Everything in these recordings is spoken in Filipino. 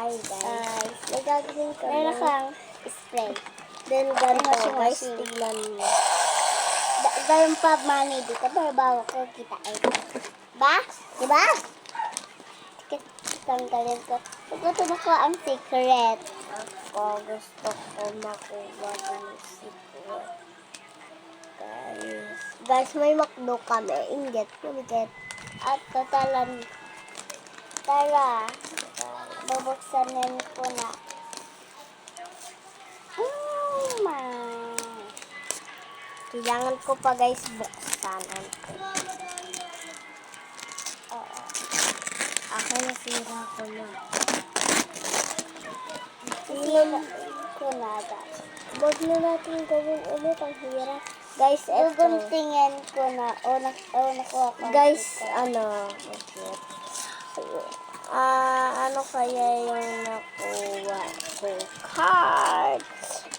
Hi guys. May gagawin ko. Meron kang spray. Then ganito guys, tignan mo. Ganun pa money dito. Pero bago ko kitain. Ba? Diba? Tanggalin ko. Gusto ko ang secret. Ako gusto ko makuha ng secret. Guys, may McDo kami. Inget. At totalan. Tara. Babuksanin ko na. Kailangan ko pa guys buksanan ko. Oo. Ako nasira ko na. Nasira ko na guys. Huwag na natin gawin ulit ang hirap. Guys, guntingin ko na. Nakuha ko. Guys, ano kaya yung nakuha ko? Card.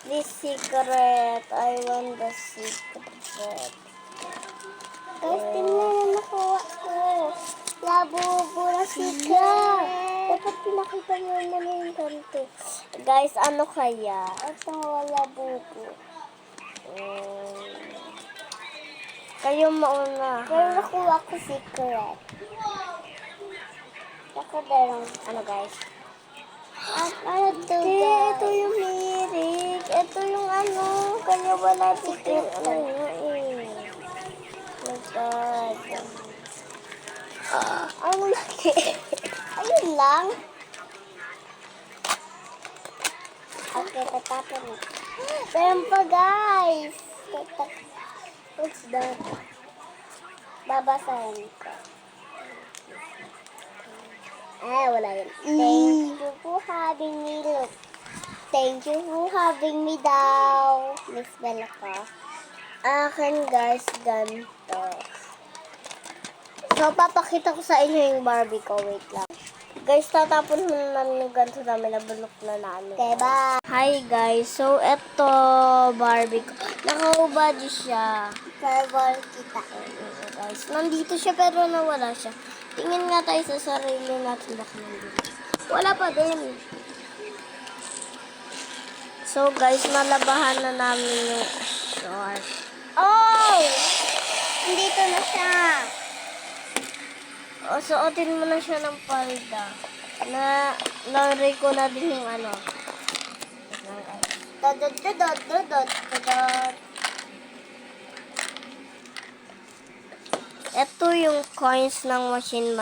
This secret. I want the secret. Guys, tingnan yung nakuha ko. Labubo na secret. Dapat pinakita nyo naman yung ganito. Guys, ano kaya? Ito wala bubo. Kayo mauna. Pero nakuha ko secret. Ako darang, ano guys? Ano to guys? Ito yung mirig. Ito yung ano. Kanya wala secret. Ano nga eh. Oh God. Ang laki. Ayun lang. Okay, tatapon na. Meron pa guys. What's that? Babasahin ko. Wala yun. Thank you for having me. Look. Thank you for having me daw. Miss Bella ko. Akin guys, ganito. So, papakita ko sa inyo yung Barbie ko. Wait lang. Guys, tatapon na namin yung ganito namin. Nabulok na namin. Okay, bye. Hi guys. So, eto Barbie ko. Naka-ubad siya. Pero kita guys. Nandito siya pero nawala siya. Tingin nga tayo sa sarili natin. Baka nandito. Wala pa din. So guys, nalabahan na namin yung short. Oh! Nandito na siya. O, suotin mo na siya ng palda. Nalagay ko na din yung ano. Ito yung coins ng machine.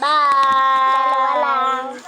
Bye! Dalawa lang.